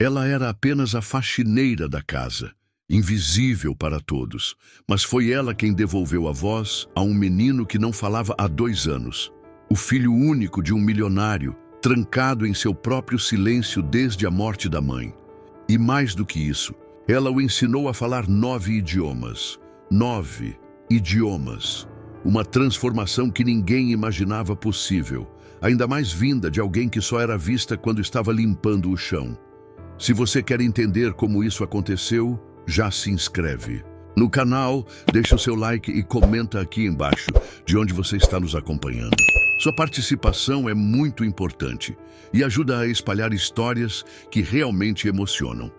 Ela era apenas a faxineira da casa, invisível para todos, mas foi ela quem devolveu a voz a um menino que não falava há 2 anos, o filho único de um milionário, trancado em seu próprio silêncio desde a morte da mãe. E mais do que isso, ela o ensinou a falar 9 idiomas. 9 idiomas. Uma transformação que ninguém imaginava possível, ainda mais vinda de alguém que só era vista quando estava limpando o chão. Se você quer entender como isso aconteceu, já se inscreve no canal, deixa o seu like e comenta aqui embaixo de onde você está nos acompanhando. Sua participação é muito importante e ajuda a espalhar histórias que realmente emocionam.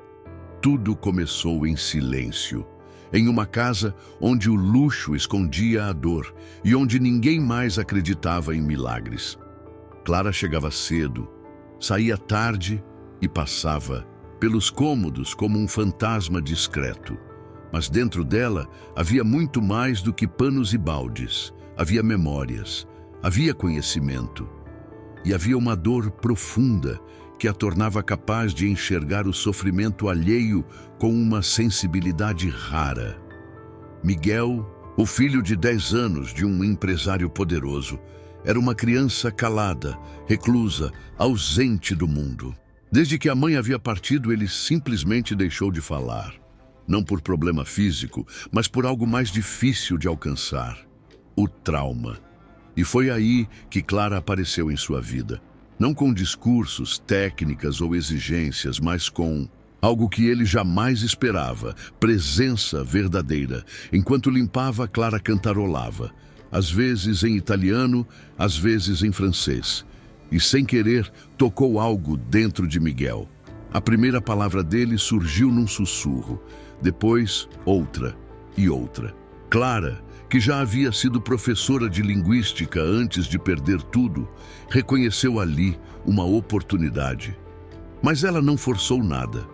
Tudo começou em silêncio, em uma casa onde o luxo escondia a dor e onde ninguém mais acreditava em milagres. Clara chegava cedo, saía tarde e passava pelos cômodos como um fantasma discreto. Mas dentro dela havia muito mais do que panos e baldes. Havia memórias, havia conhecimento. E havia uma dor profunda que a tornava capaz de enxergar o sofrimento alheio com uma sensibilidade rara. Miguel, o filho de 10 anos de um empresário poderoso, era uma criança calada, reclusa, ausente do mundo. Desde que a mãe havia partido, ele simplesmente deixou de falar. Não por problema físico, mas por algo mais difícil de alcançar: o trauma. E foi aí que Clara apareceu em sua vida. Não com discursos, técnicas ou exigências, mas com algo que ele jamais esperava: presença verdadeira. Enquanto limpava, Clara cantarolava, às vezes em italiano, às vezes em francês. E sem querer, tocou algo dentro de Miguel. A primeira palavra dele surgiu num sussurro, depois outra e outra. Clara, que já havia sido professora de linguística antes de perder tudo, reconheceu ali uma oportunidade. Mas ela não forçou nada,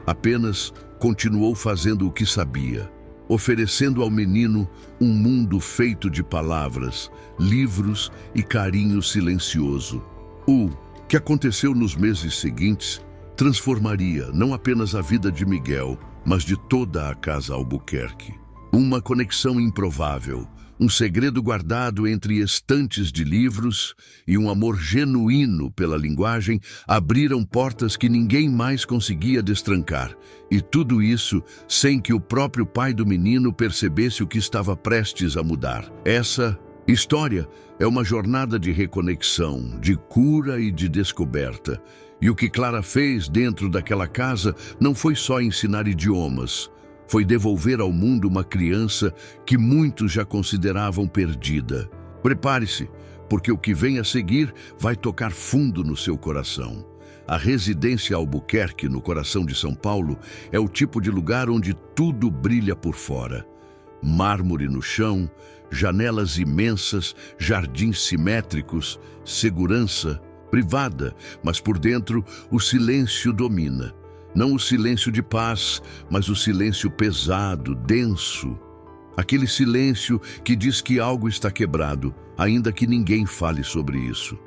apenas continuou fazendo o que sabia, oferecendo ao menino um mundo feito de palavras, livros e carinho silencioso. O que aconteceu nos meses seguintes transformaria não apenas a vida de Miguel, mas de toda a casa Albuquerque. Uma conexão improvável, um segredo guardado entre estantes de livros e um amor genuíno pela linguagem abriram portas que ninguém mais conseguia destrancar. E tudo isso sem que o próprio pai do menino percebesse o que estava prestes a mudar. Essa história é uma jornada de reconexão, de cura e de descoberta. E o que Clara fez dentro daquela casa não foi só ensinar idiomas, foi devolver ao mundo uma criança que muitos já consideravam perdida. Prepare-se, porque o que vem a seguir vai tocar fundo no seu coração. A residência Albuquerque, no coração de São Paulo, é o tipo de lugar onde tudo brilha por fora. Mármore no chão, janelas imensas, jardins simétricos, segurança privada, mas por dentro o silêncio domina. Não o silêncio de paz, mas o silêncio pesado, denso. Aquele silêncio que diz que algo está quebrado, ainda que ninguém fale sobre isso.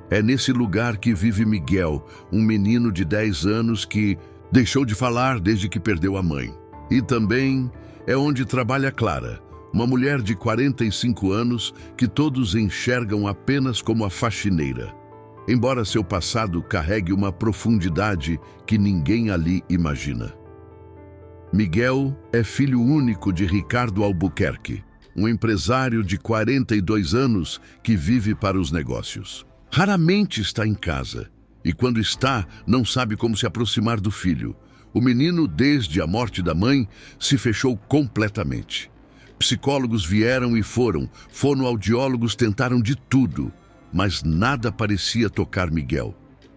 É nesse lugar que vive Miguel, um menino de 10 anos que deixou de falar desde que perdeu a mãe. E também é onde trabalha Clara, uma mulher de 45 anos que todos enxergam apenas como a faxineira. Embora seu passado carregue uma profundidade que ninguém ali imagina. Miguel é filho único de Ricardo Albuquerque, um empresário de 42 anos que vive para os negócios. Raramente está em casa, e quando está, não sabe como se aproximar do filho. O menino, desde a morte da mãe, se fechou completamente. Psicólogos vieram e foram, fonoaudiólogos tentaram de tudo, mas nada parecia tocar Miguel.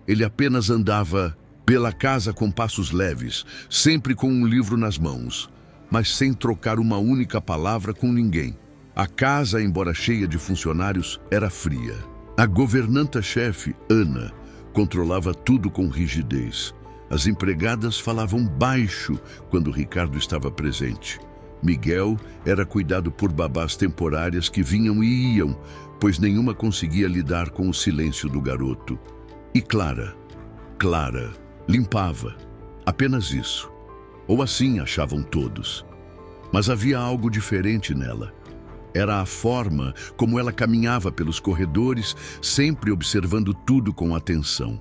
Ele apenas andava pela casa com passos leves, sempre com um livro nas mãos, mas sem trocar uma única palavra com ninguém. A casa, embora cheia de funcionários, era fria. A governanta-chefe, Ana, controlava tudo com rigidez. As empregadas falavam baixo quando Ricardo estava presente. Miguel era cuidado por babás temporárias que vinham e iam, pois nenhuma conseguia lidar com o silêncio do garoto. E Clara limpava, Apenas isso. Ou assim achavam todos. Mas havia algo diferente nela. Era a forma como ela caminhava pelos corredores, sempre observando tudo com atenção.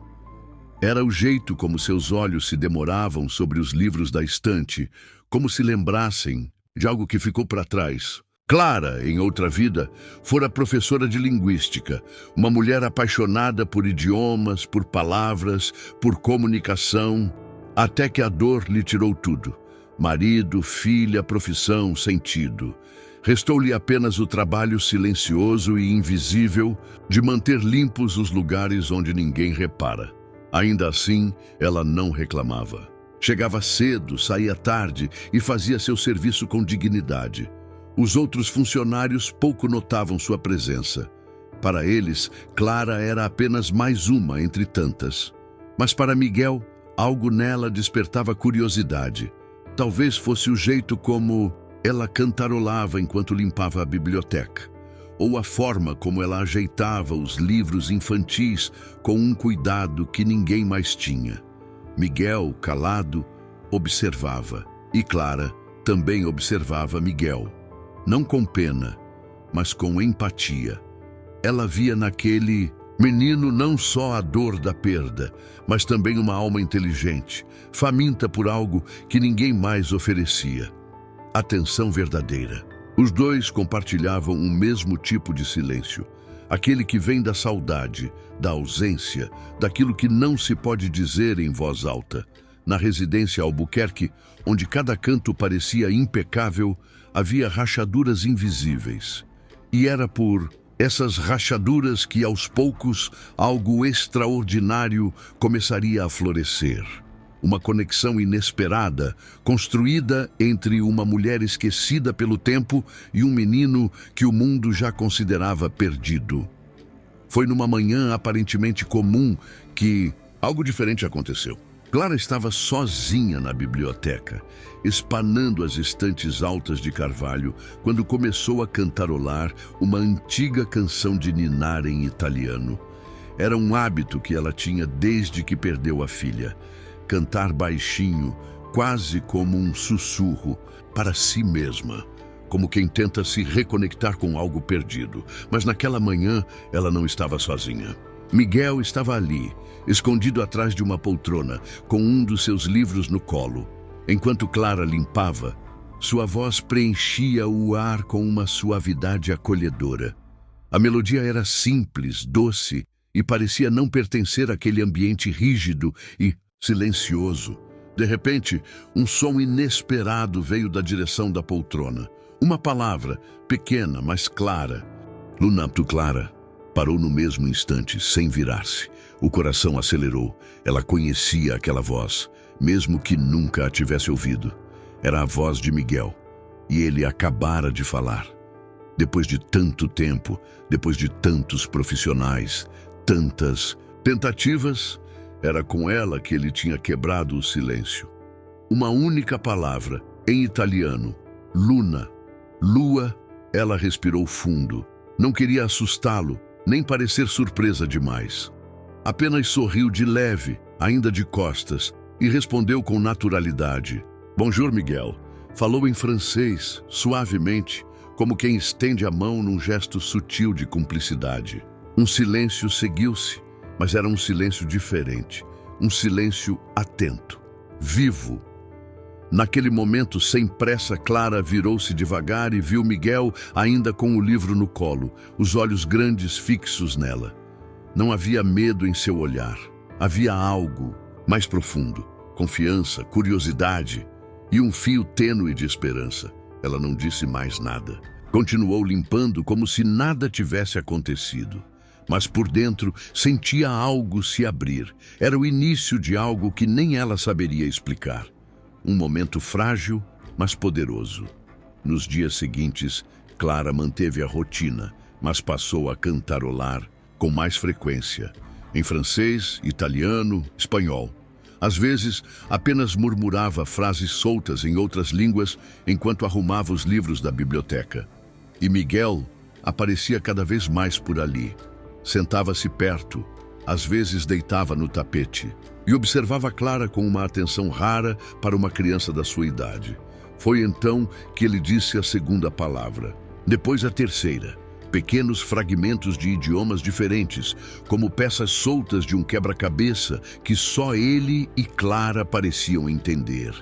Era o jeito como seus olhos se demoravam sobre os livros da estante, como se lembrassem de algo que ficou para trás. Clara, em outra vida, fora professora de linguística, uma mulher apaixonada por idiomas, por palavras, por comunicação, até que a dor lhe tirou tudo. Marido, filha, profissão, sentido. Restou-lhe apenas o trabalho silencioso e invisível de manter limpos os lugares onde ninguém repara. Ainda assim, ela não reclamava. Chegava cedo, saía tarde e fazia seu serviço com dignidade. Os outros funcionários pouco notavam sua presença. Para eles, Clara era apenas mais uma entre tantas. Mas para Miguel, algo nela despertava curiosidade. Talvez fosse o jeito como ela cantarolava enquanto limpava a biblioteca, ou a forma como ela ajeitava os livros infantis com um cuidado que ninguém mais tinha. Miguel, calado, observava, e Clara também observava Miguel. Não com pena, mas com empatia. Ela via naquele menino não só a dor da perda, mas também uma alma inteligente, faminta por algo que ninguém mais oferecia. Atenção verdadeira. Os dois compartilhavam o mesmo tipo de silêncio, aquele que vem da saudade, da ausência, daquilo que não se pode dizer em voz alta. Na residência Albuquerque, onde cada canto parecia impecável, havia rachaduras invisíveis. E era por essas rachaduras que, aos poucos, algo extraordinário começaria a florescer. Uma conexão inesperada, construída entre uma mulher esquecida pelo tempo e um menino que o mundo já considerava perdido. Foi numa manhã aparentemente comum que algo diferente aconteceu. Clara estava sozinha na biblioteca, espanando as estantes altas de carvalho, quando começou a cantarolar uma antiga canção de ninar em italiano. Era um hábito que ela tinha desde que perdeu a filha. Cantar baixinho, quase como um sussurro, para si mesma, como quem tenta se reconectar com algo perdido. Mas naquela manhã, ela não estava sozinha. Miguel estava ali, escondido atrás de uma poltrona, com um dos seus livros no colo. Enquanto Clara limpava, sua voz preenchia o ar com uma suavidade acolhedora. A melodia era simples, doce, e parecia não pertencer àquele ambiente rígido e silencioso. De repente, um som inesperado veio da direção da poltrona. Uma palavra, pequena, mas clara. Lunaptu Clara parou no mesmo instante, sem virar-se. O coração acelerou. Ela conhecia aquela voz, mesmo que nunca a tivesse ouvido. Era a voz de Miguel, e ele acabara de falar. Depois de tanto tempo, depois de tantos profissionais, tantas tentativas, era com ela que ele tinha quebrado o silêncio. Uma única palavra, em italiano, Luna, lua. Ela respirou fundo. Não queria assustá-lo, nem parecer surpresa demais. Apenas sorriu de leve, ainda de costas, e respondeu com naturalidade. Bonjour, Miguel. Falou em francês, suavemente, como quem estende a mão num gesto sutil de cumplicidade. Um silêncio seguiu-se, mas era um silêncio diferente, um silêncio atento, vivo. Naquele momento, sem pressa, Clara virou-se devagar e viu Miguel ainda com o livro no colo, os olhos grandes fixos nela. Não havia medo em seu olhar, havia algo mais profundo, confiança, curiosidade e um fio tênue de esperança. Ela não disse mais nada. Continuou limpando como se nada tivesse acontecido. Mas por dentro sentia algo se abrir. Era o início de algo que nem ela saberia explicar. Um momento frágil, mas poderoso. Nos dias seguintes, Clara manteve a rotina, mas passou a cantarolar com mais frequência, em francês, italiano, espanhol. Às vezes, apenas murmurava frases soltas em outras línguas enquanto arrumava os livros da biblioteca. E Miguel aparecia cada vez mais por ali. Sentava-se perto, Às vezes deitava no tapete e observava Clara com uma atenção rara para uma criança da sua idade. Foi então que ele disse a segunda palavra, depois a terceira. Pequenos fragmentos de idiomas diferentes, como peças soltas de um quebra-cabeça que só ele e Clara pareciam entender.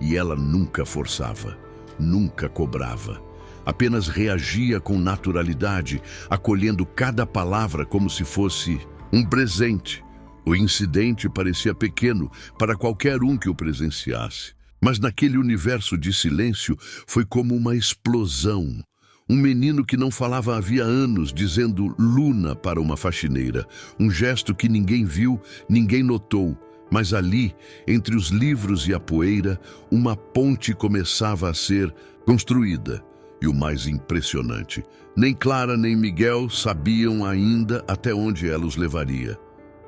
E ela nunca forçava, nunca cobrava. Apenas reagia com naturalidade, acolhendo cada palavra como se fosse um presente. O incidente parecia pequeno para qualquer um que o presenciasse, mas naquele universo de silêncio foi como uma explosão. Um menino que não falava havia anos, dizendo Luna para uma faxineira, um gesto que ninguém viu, ninguém notou, mas ali, entre os livros e a poeira, uma ponte começava a ser construída. E o mais impressionante, nem Clara nem Miguel sabiam ainda até onde ela os levaria.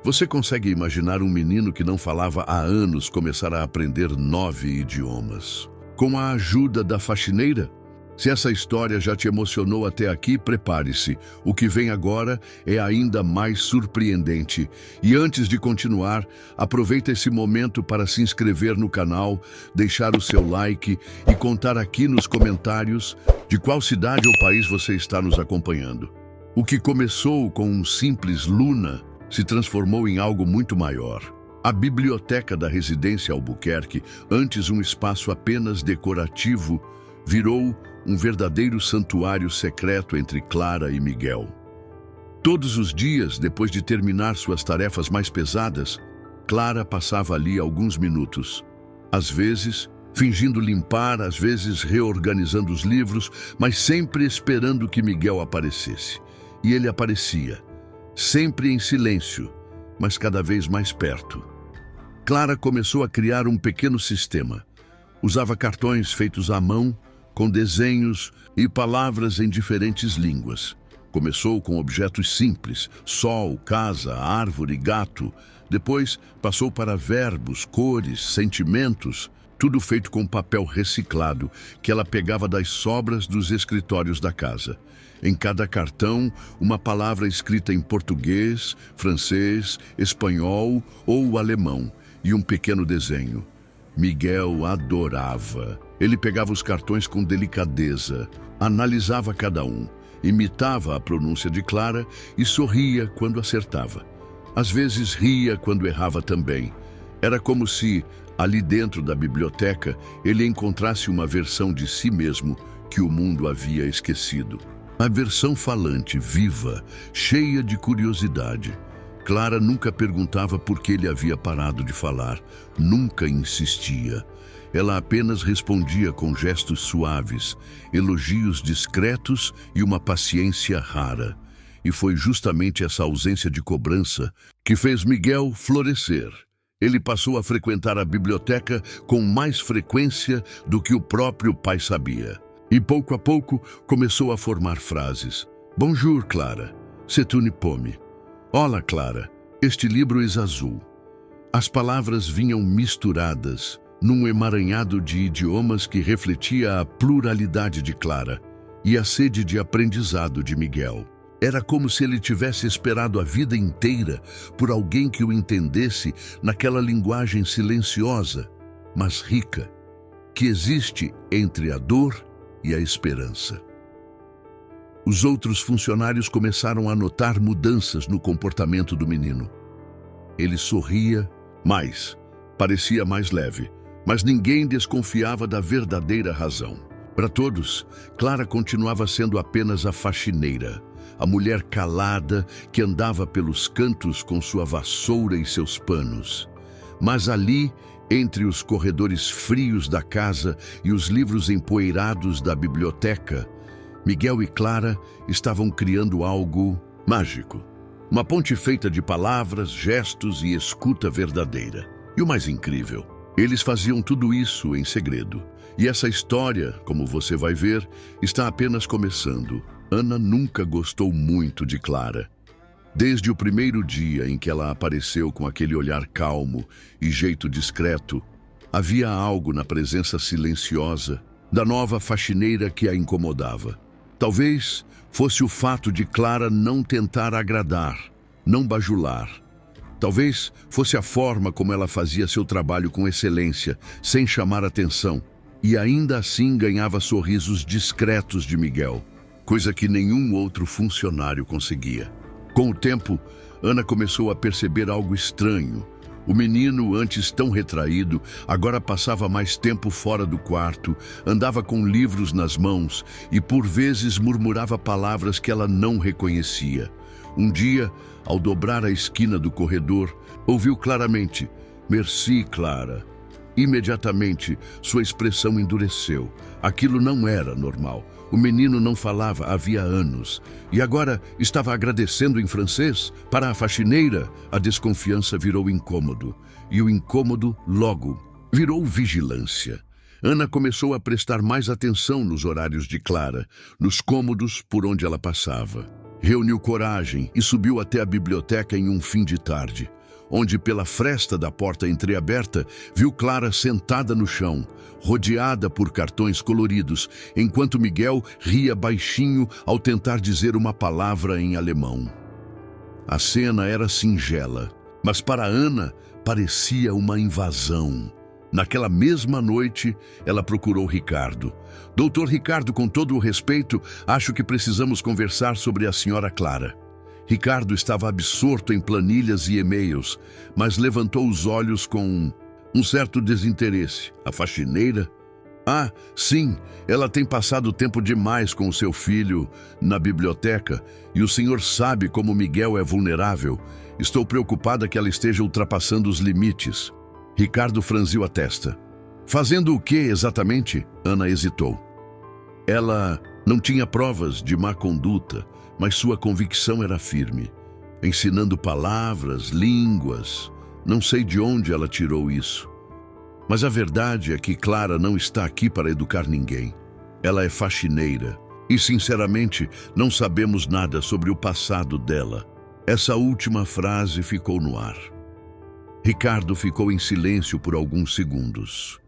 Você consegue imaginar um menino que não falava há anos começar a aprender 9 idiomas? Com a ajuda da faxineira? Se essa história já te emocionou até aqui, prepare-se. O que vem agora é ainda mais surpreendente. E antes de continuar, aproveita esse momento para se inscrever no canal, deixar o seu like e contar aqui nos comentários de qual cidade ou país você está nos acompanhando. O que começou com um simples Luna se transformou em algo muito maior. A biblioteca da residência Albuquerque, antes um espaço apenas decorativo, virou um verdadeiro santuário secreto entre Clara e Miguel. Todos os dias, depois de terminar suas tarefas mais pesadas, Clara passava ali alguns minutos. Às vezes, fingindo limpar, às vezes reorganizando os livros, mas sempre esperando que Miguel aparecesse. E ele aparecia, sempre em silêncio, mas cada vez mais perto. Clara começou a criar um pequeno sistema. Usava cartões feitos à mão, com desenhos e palavras em diferentes línguas. Começou com objetos simples, sol, casa, árvore, gato. Depois passou para verbos, cores, sentimentos, tudo feito com papel reciclado, que ela pegava das sobras dos escritórios da casa. Em cada cartão, uma palavra escrita em português, francês, espanhol ou alemão, e um pequeno desenho. Miguel adorava. Ele pegava os cartões com delicadeza, analisava cada um, imitava a pronúncia de Clara e sorria quando acertava. Às vezes ria quando errava também. Era como se, ali dentro da biblioteca, ele encontrasse uma versão de si mesmo que o mundo havia esquecido. A versão falante, viva, cheia de curiosidade. Clara nunca perguntava por que ele havia parado de falar, nunca insistia. Ela apenas respondia com gestos suaves, elogios discretos e uma paciência rara. E foi justamente essa ausência de cobrança que fez Miguel florescer. Ele passou a frequentar a biblioteca com mais frequência do que o próprio pai sabia. E pouco a pouco começou a formar frases. Bonjour, Clara. C'est une pomme. Olá, Clara. Este livro é azul. As palavras vinham misturadas num emaranhado de idiomas que refletia a pluralidade de Clara e a sede de aprendizado de Miguel. Era como se ele tivesse esperado a vida inteira por alguém que o entendesse naquela linguagem silenciosa, mas rica, que existe entre a dor e a esperança. Os outros funcionários começaram a notar mudanças no comportamento do menino. Ele sorria mais, parecia mais leve, mas ninguém desconfiava da verdadeira razão. Para todos, Clara continuava sendo apenas a faxineira, a mulher calada que andava pelos cantos com sua vassoura e seus panos. Mas ali, entre os corredores frios da casa e os livros empoeirados da biblioteca, Miguel e Clara estavam criando algo mágico. Uma ponte feita de palavras, gestos e escuta verdadeira. E o mais incrível, eles faziam tudo isso em segredo. E essa história, como você vai ver, está apenas começando. Ana nunca gostou muito de Clara. Desde o primeiro dia em que ela apareceu com aquele olhar calmo e jeito discreto, havia algo na presença silenciosa da nova faxineira que a incomodava. Talvez fosse o fato de Clara não tentar agradar, não bajular, Talvez fosse a forma como ela fazia seu trabalho com excelência, sem chamar atenção, e ainda assim ganhava sorrisos discretos de Miguel, coisa que nenhum outro funcionário conseguia. Com o tempo, Ana começou a perceber algo estranho. O menino, antes tão retraído, agora passava mais tempo fora do quarto, andava com livros nas mãos e por vezes murmurava palavras que ela não reconhecia. Um dia, ao dobrar a esquina do corredor, ouviu claramente: "Merci, Clara." Imediatamente, sua expressão endureceu. Aquilo não era normal. O menino não falava havia anos. E agora estava agradecendo em francês para a faxineira. A desconfiança virou incômodo. E o incômodo, logo, virou vigilância. Ana começou a prestar mais atenção nos horários de Clara, nos cômodos por onde ela passava. Reuniu coragem e subiu até a biblioteca em um fim de tarde, onde, pela fresta da porta entreaberta, viu Clara sentada no chão, rodeada por cartões coloridos, enquanto Miguel ria baixinho ao tentar dizer uma palavra em alemão. A cena era singela, mas para Ana parecia uma invasão. Naquela mesma noite, ela procurou Ricardo. "Doutor Ricardo, com todo o respeito, acho que precisamos conversar sobre a senhora Clara." Ricardo estava absorto em planilhas e e-mails, mas levantou os olhos com um certo desinteresse. "A faxineira?" "Ah, sim, ela tem passado tempo demais com o seu filho na biblioteca e o senhor sabe como Miguel é vulnerável. Estou preocupada que ela esteja ultrapassando os limites." Ricardo franziu a testa. "Fazendo o que exatamente?" Ana hesitou. Ela não tinha provas de má conduta, mas sua convicção era firme. Ensinando palavras, línguas. Não sei de onde ela tirou isso. Mas a verdade é que Clara não está aqui para educar ninguém. Ela é faxineira. E, sinceramente, não sabemos nada sobre o passado dela. Essa última frase ficou no ar. Ricardo ficou em silêncio por alguns segundos.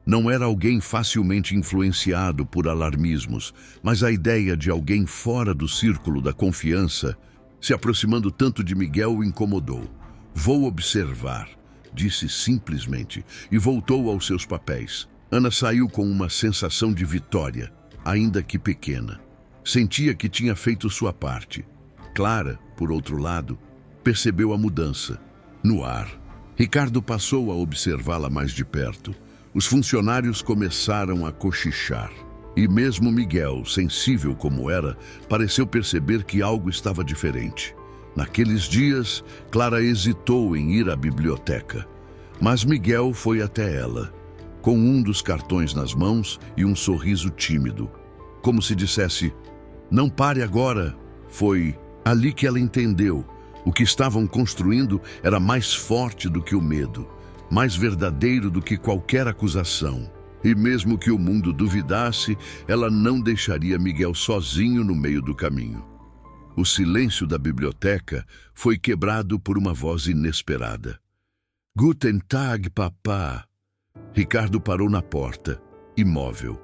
Não era alguém facilmente influenciado por alarmismos, mas a ideia de alguém fora do círculo da confiança, se aproximando tanto de Miguel, o incomodou. "Vou observar", disse simplesmente, e voltou aos seus papéis. Ana saiu com uma sensação de vitória, ainda que pequena. Sentia que tinha feito sua parte. Clara, por outro lado, percebeu a mudança. No ar, Ricardo passou a observá-la mais de perto. Os funcionários começaram a cochichar. E mesmo Miguel, sensível como era, pareceu perceber que algo estava diferente. Naqueles dias, Clara hesitou em ir à biblioteca. Mas Miguel foi até ela, com um dos cartões nas mãos e um sorriso tímido. Como se dissesse: "Não pare agora." Foi ali que ela entendeu. O que estavam construindo era mais forte do que o medo, mais verdadeiro do que qualquer acusação. E mesmo que o mundo duvidasse, ela não deixaria Miguel sozinho no meio do caminho. O silêncio da biblioteca foi quebrado por uma voz inesperada. "Guten Tag, papá." Ricardo parou na porta, imóvel.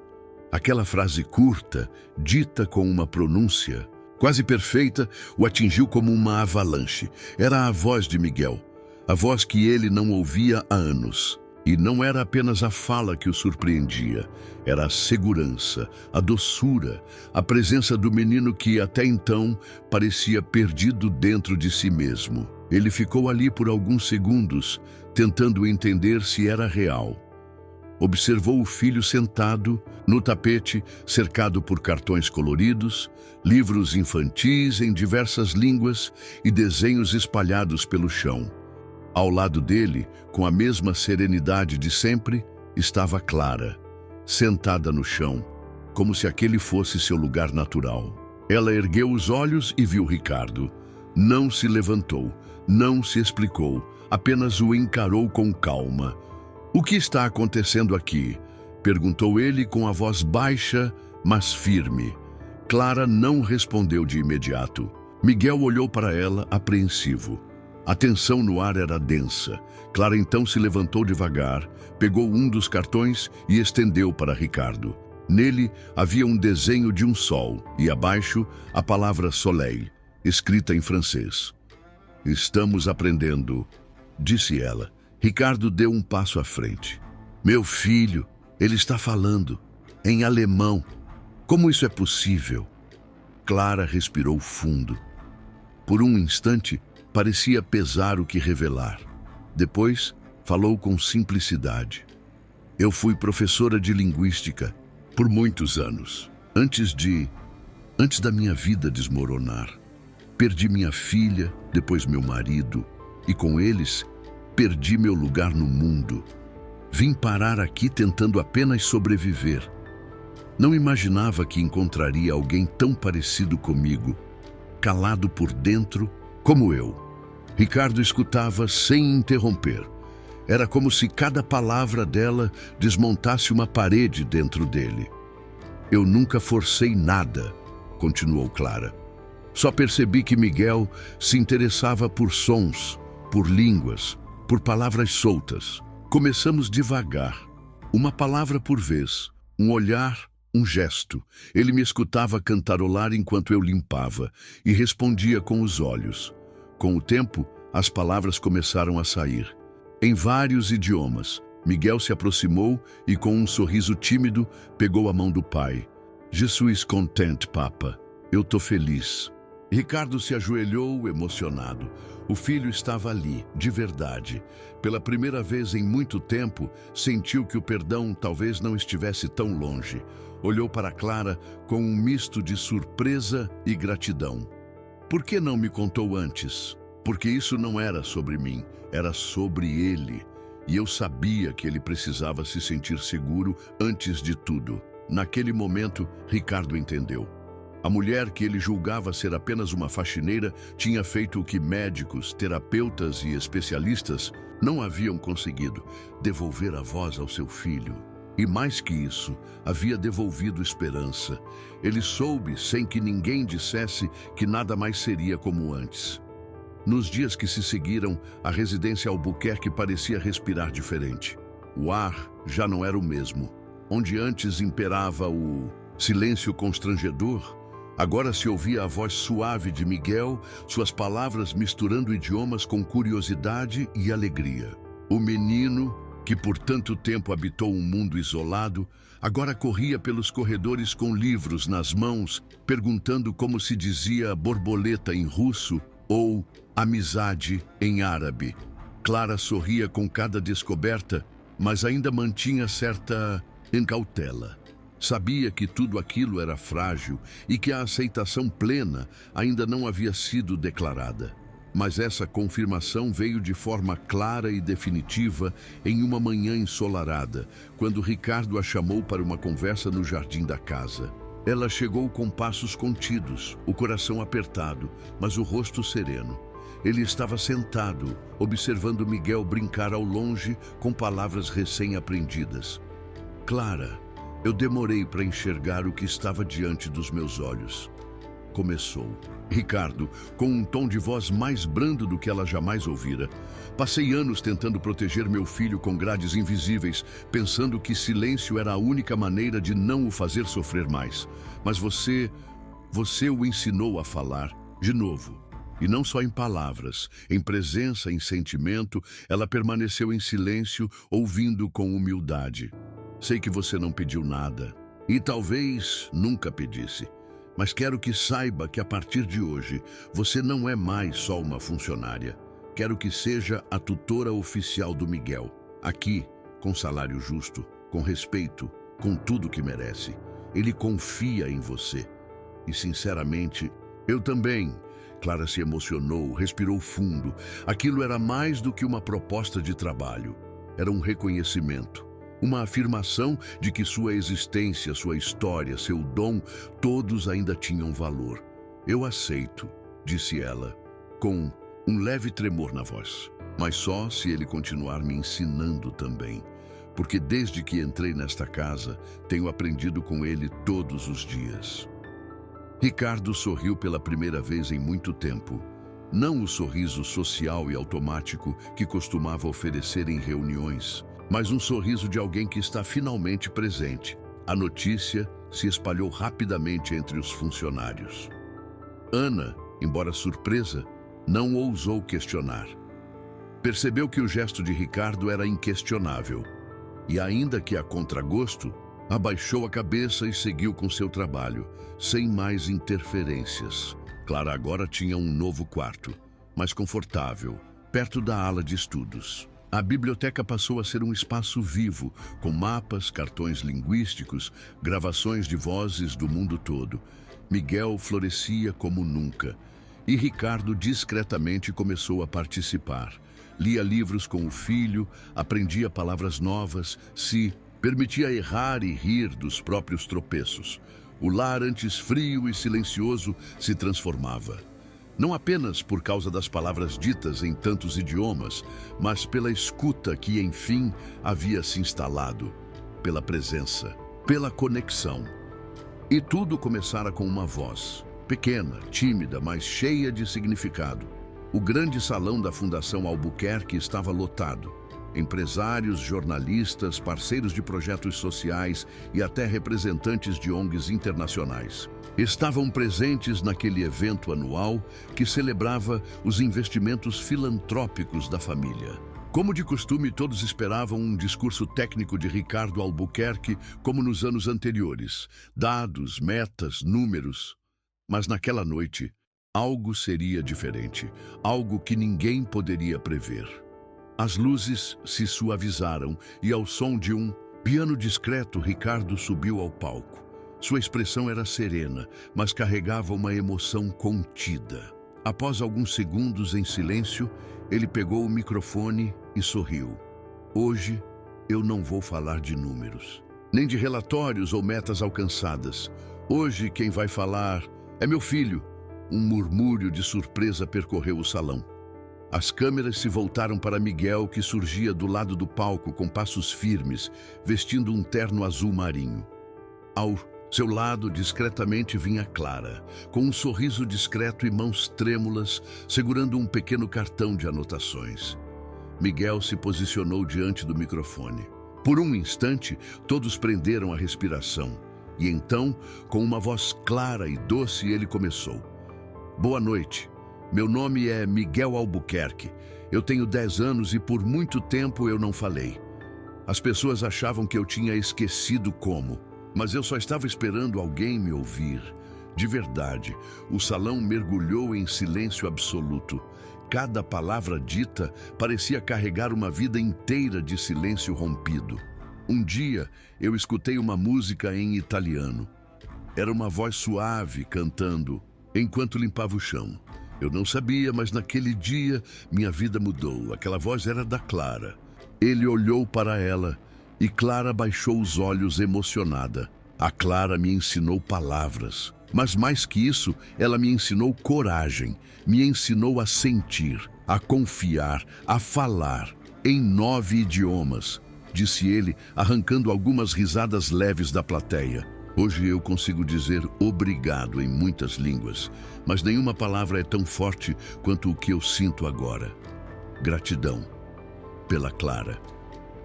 Aquela frase curta, dita com uma pronúncia quase perfeita, o atingiu como uma avalanche. Era a voz de Miguel, a voz que ele não ouvia há anos. E não era apenas a fala que o surpreendia, era a segurança, a doçura, a presença do menino que até então parecia perdido dentro de si mesmo. Ele ficou ali por alguns segundos, tentando entender se era real. Observou o filho sentado no tapete, cercado por cartões coloridos, livros infantis em diversas línguas e desenhos espalhados pelo chão. Ao lado dele, com a mesma serenidade de sempre, estava Clara, sentada no chão, como se aquele fosse seu lugar natural. Ela ergueu os olhos e viu Ricardo. Não se levantou, não se explicou, apenas o encarou com calma. "O que está acontecendo aqui?" perguntou ele com a voz baixa, mas firme. Clara não respondeu de imediato. Miguel olhou para ela, apreensivo. A tensão no ar era densa. Clara então se levantou devagar, pegou um dos cartões e estendeu para Ricardo. Nele havia um desenho de um sol e abaixo a palavra soleil, escrita em francês. "Estamos aprendendo disse ela. Ricardo deu um passo à frente. Meu filho, ele está falando em alemão. Como isso é possível? Clara respirou fundo. Por um instante, parecia pesar o que revelar. Depois, falou com simplicidade. Eu fui professora de linguística por muitos anos, antes da minha vida desmoronar. Perdi minha filha, depois meu marido, e com eles, perdi meu lugar no mundo. Vim parar aqui tentando apenas sobreviver. Não imaginava que encontraria alguém tão parecido comigo, calado por dentro como eu. Ricardo escutava sem interromper. Era como se cada palavra dela desmontasse uma parede dentro dele. Eu nunca forcei nada, continuou Clara. Só percebi que Miguel se interessava por sons, por línguas, por palavras soltas. Começamos devagar, uma palavra por vez, um olhar, um gesto. Ele me escutava cantarolar enquanto eu limpava e respondia com os olhos. Com o tempo, as palavras começaram a sair. Em vários idiomas, Miguel se aproximou e, com um sorriso tímido, pegou a mão do pai. Je suis content, papa. Eu tô feliz. Ricardo se ajoelhou, emocionado. O filho estava ali, de verdade. Pela primeira vez em muito tempo, sentiu que o perdão talvez não estivesse tão longe. Olhou para Clara com um misto de surpresa e gratidão. Por que não me contou antes? Porque isso não era sobre mim, era sobre ele. E eu sabia que ele precisava se sentir seguro antes de tudo. Naquele momento, Ricardo entendeu. A mulher que ele julgava ser apenas uma faxineira tinha feito o que médicos, terapeutas e especialistas não haviam conseguido: devolver a voz ao seu filho. E mais que isso, havia devolvido esperança. Ele soube, sem que ninguém dissesse, que nada mais seria como antes. Nos dias que se seguiram, a residência Albuquerque parecia respirar diferente. O ar já não era o mesmo. Onde antes imperava o silêncio constrangedor, agora se ouvia a voz suave de Miguel, suas palavras misturando idiomas com curiosidade e alegria. O menino, que por tanto tempo habitou um mundo isolado, agora corria pelos corredores com livros nas mãos, perguntando como se dizia borboleta em russo ou amizade em árabe. Clara sorria com cada descoberta, mas ainda mantinha certa cautela. Sabia que tudo aquilo era frágil e que a aceitação plena ainda não havia sido declarada. Mas essa confirmação veio de forma clara e definitiva em uma manhã ensolarada, quando Ricardo a chamou para uma conversa no jardim da casa. Ela chegou com passos contidos, o coração apertado, mas o rosto sereno. Ele estava sentado, observando Miguel brincar ao longe com palavras recém-aprendidas. Clara, eu demorei para enxergar o que estava diante dos meus olhos. Começou. Ricardo, com um tom de voz mais brando do que ela jamais ouvira. Passei anos tentando proteger meu filho com grades invisíveis, pensando que silêncio era a única maneira de não o fazer sofrer mais. Mas você o ensinou a falar, de novo. E não só em palavras, em presença, em sentimento, ela permaneceu em silêncio, ouvindo com humildade. Sei que você não pediu nada, e talvez nunca pedisse. Mas quero que saiba que a partir de hoje, você não é mais só uma funcionária. Quero que seja a tutora oficial do Miguel. Aqui, com salário justo, com respeito, com tudo que merece. Ele confia em você. E, sinceramente, eu também. Clara se emocionou, respirou fundo. Aquilo era mais do que uma proposta de trabalho. Era um reconhecimento. Uma afirmação de que sua existência, sua história, seu dom, todos ainda tinham valor. Eu aceito, disse ela, com um leve tremor na voz. Mas só se ele continuar me ensinando também. Porque desde que entrei nesta casa, tenho aprendido com ele todos os dias. Ricardo sorriu pela primeira vez em muito tempo. Não o sorriso social e automático que costumava oferecer em reuniões, mas um sorriso de alguém que está finalmente presente. A notícia se espalhou rapidamente entre os funcionários. Ana, embora surpresa, não ousou questionar. Percebeu que o gesto de Ricardo era inquestionável. E ainda que a contragosto, abaixou a cabeça e seguiu com seu trabalho, sem mais interferências. Clara agora tinha um novo quarto, mais confortável, perto da ala de estudos. A biblioteca passou a ser um espaço vivo, com mapas, cartões linguísticos, gravações de vozes do mundo todo. Miguel florescia como nunca. E Ricardo discretamente começou a participar. Lia livros com o filho, aprendia palavras novas, se permitia errar e rir dos próprios tropeços. O lar, antes frio e silencioso, se transformava. Não apenas por causa das palavras ditas em tantos idiomas, mas pela escuta que, enfim, havia se instalado, pela presença, pela conexão. E tudo começara com uma voz, pequena, tímida, mas cheia de significado. O grande salão da Fundação Albuquerque estava lotado. Empresários, jornalistas, parceiros de projetos sociais e até representantes de ONGs internacionais estavam presentes naquele evento anual que celebrava os investimentos filantrópicos da família. Como de costume, todos esperavam um discurso técnico de Ricardo Albuquerque, como nos anos anteriores. Dados, metas, números. Mas naquela noite, algo seria diferente, algo que ninguém poderia prever. As luzes se suavizaram e, ao som de um piano discreto, Ricardo subiu ao palco. Sua expressão era serena, mas carregava uma emoção contida. Após alguns segundos em silêncio, ele pegou o microfone e sorriu. Hoje, eu não vou falar de números, nem de relatórios ou metas alcançadas. Hoje, quem vai falar é meu filho. Um murmúrio de surpresa percorreu o salão. As câmeras se voltaram para Miguel, que surgia do lado do palco com passos firmes, vestindo um terno azul marinho. Ao seu lado, discretamente, vinha Clara, com um sorriso discreto e mãos trêmulas, segurando um pequeno cartão de anotações. Miguel se posicionou diante do microfone. Por um instante, todos prenderam a respiração. E então, com uma voz clara e doce, ele começou. Boa noite. Meu nome é Miguel Albuquerque. Eu tenho 10 anos e por muito tempo eu não falei. As pessoas achavam que eu tinha esquecido como, mas eu só estava esperando alguém me ouvir. De verdade, o salão mergulhou em silêncio absoluto. Cada palavra dita parecia carregar uma vida inteira de silêncio rompido. Um dia, eu escutei uma música em italiano. Era uma voz suave cantando enquanto limpava o chão. Eu não sabia, mas naquele dia minha vida mudou. Aquela voz era da Clara. Ele olhou para ela e Clara baixou os olhos emocionada. A Clara me ensinou palavras, mas mais que isso, ela me ensinou coragem, me ensinou a sentir, a confiar, a falar, em 9 idiomas, disse ele, arrancando algumas risadas leves da plateia. Hoje eu consigo dizer obrigado em muitas línguas, mas nenhuma palavra é tão forte quanto o que eu sinto agora. Gratidão pela Clara,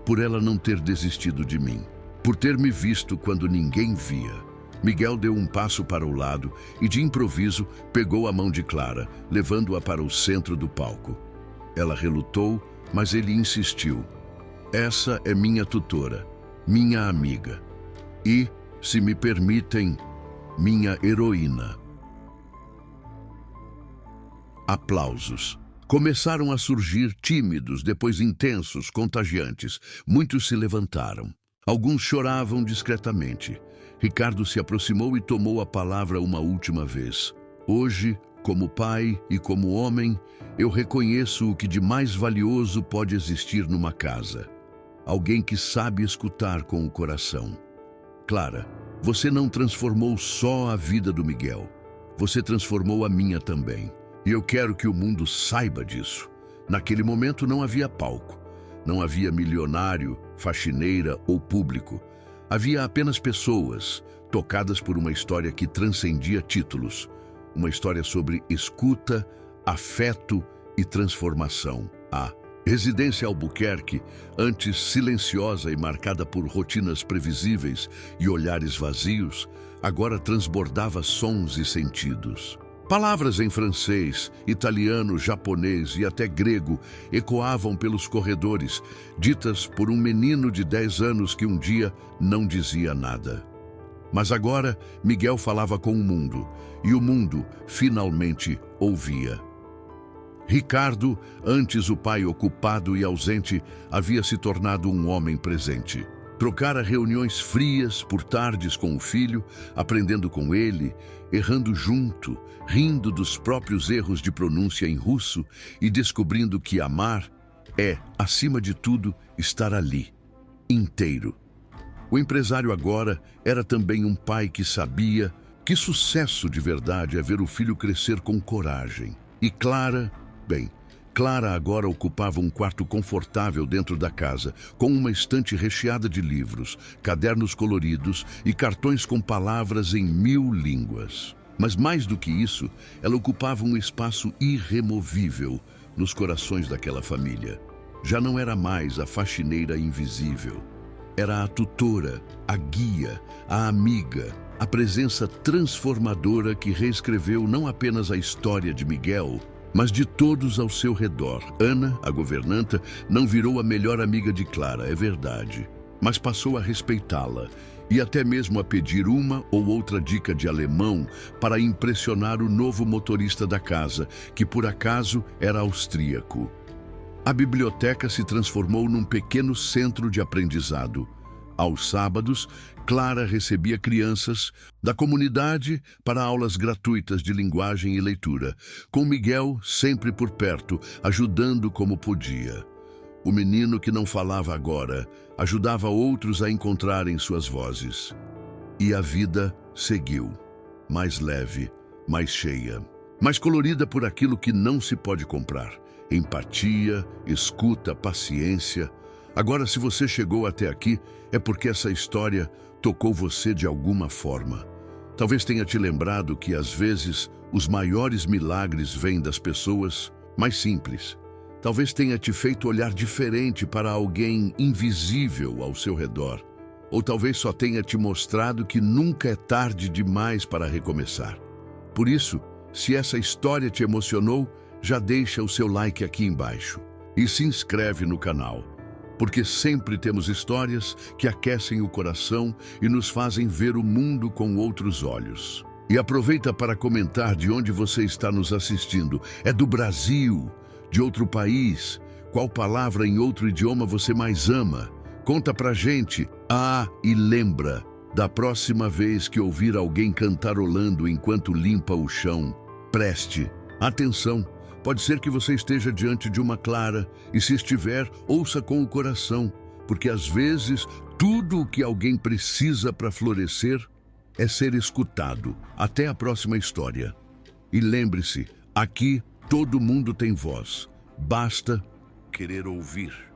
por ela não ter desistido de mim, por ter me visto quando ninguém via. Miguel deu um passo para o lado e, de improviso, pegou a mão de Clara, levando-a para o centro do palco. Ela relutou, mas ele insistiu. Essa é minha tutora, minha amiga e, se me permitem, minha heroína. Aplausos. Começaram a surgir tímidos, depois intensos, contagiantes. Muitos se levantaram. Alguns choravam discretamente. Ricardo se aproximou e tomou a palavra uma última vez. Hoje, como pai e como homem, eu reconheço o que de mais valioso pode existir numa casa. Alguém que sabe escutar com o coração. Clara, você não transformou só a vida do Miguel. Você transformou a minha também. E eu quero que o mundo saiba disso. Naquele momento não havia palco. Não havia milionário, faxineira ou público. Havia apenas pessoas, tocadas por uma história que transcendia títulos. Uma história sobre escuta, afeto e transformação. A Residência Albuquerque, antes silenciosa e marcada por rotinas previsíveis e olhares vazios, agora transbordava sons e sentidos. Palavras em francês, italiano, japonês e até grego ecoavam pelos corredores, ditas por um menino de 10 anos que um dia não dizia nada. Mas agora Miguel falava com o mundo, e o mundo finalmente ouvia. Ricardo, antes o pai ocupado e ausente, havia se tornado um homem presente. Trocara reuniões frias por tardes com o filho, aprendendo com ele, errando junto, rindo dos próprios erros de pronúncia em russo e descobrindo que amar é, acima de tudo, estar ali, inteiro. O empresário agora era também um pai que sabia que sucesso de verdade é ver o filho crescer com coragem. E Clara, Clara agora ocupava um quarto confortável dentro da casa, com uma estante recheada de livros, cadernos coloridos e cartões com palavras em 1000 línguas. Mas mais do que isso, ela ocupava um espaço irremovível nos corações daquela família. Já não era mais a faxineira invisível. Era a tutora, a guia, a amiga, a presença transformadora que reescreveu não apenas a história de Miguel, mas de todos ao seu redor. Ana, a governanta, não virou a melhor amiga de Clara, é verdade, mas passou a respeitá-la e até mesmo a pedir uma ou outra dica de alemão para impressionar o novo motorista da casa, que por acaso era austríaco. A biblioteca se transformou num pequeno centro de aprendizado. Aos sábados, Clara recebia crianças da comunidade para aulas gratuitas de linguagem e leitura, com Miguel sempre por perto, ajudando como podia. O menino que não falava agora ajudava outros a encontrarem suas vozes. E a vida seguiu, mais leve, mais cheia, mais colorida por aquilo que não se pode comprar. Empatia, escuta, paciência. Agora, se você chegou até aqui, é porque essa história tocou você de alguma forma. Talvez tenha te lembrado que, às vezes, os maiores milagres vêm das pessoas mais simples. Talvez tenha te feito olhar diferente para alguém invisível ao seu redor. Ou talvez só tenha te mostrado que nunca é tarde demais para recomeçar. Por isso, se essa história te emocionou, já deixa o seu like aqui embaixo e se inscreve no canal, porque sempre temos histórias que aquecem o coração e nos fazem ver o mundo com outros olhos. E aproveita para comentar de onde você está nos assistindo. É do Brasil, de outro país? Qual palavra em outro idioma você mais ama? Conta pra gente. E lembra, da próxima vez que ouvir alguém cantarolando enquanto limpa o chão, preste atenção. Pode ser que você esteja diante de uma Clara, e se estiver, ouça com o coração, porque às vezes tudo o que alguém precisa para florescer é ser escutado. Até a próxima história. E lembre-se, aqui todo mundo tem voz, basta querer ouvir.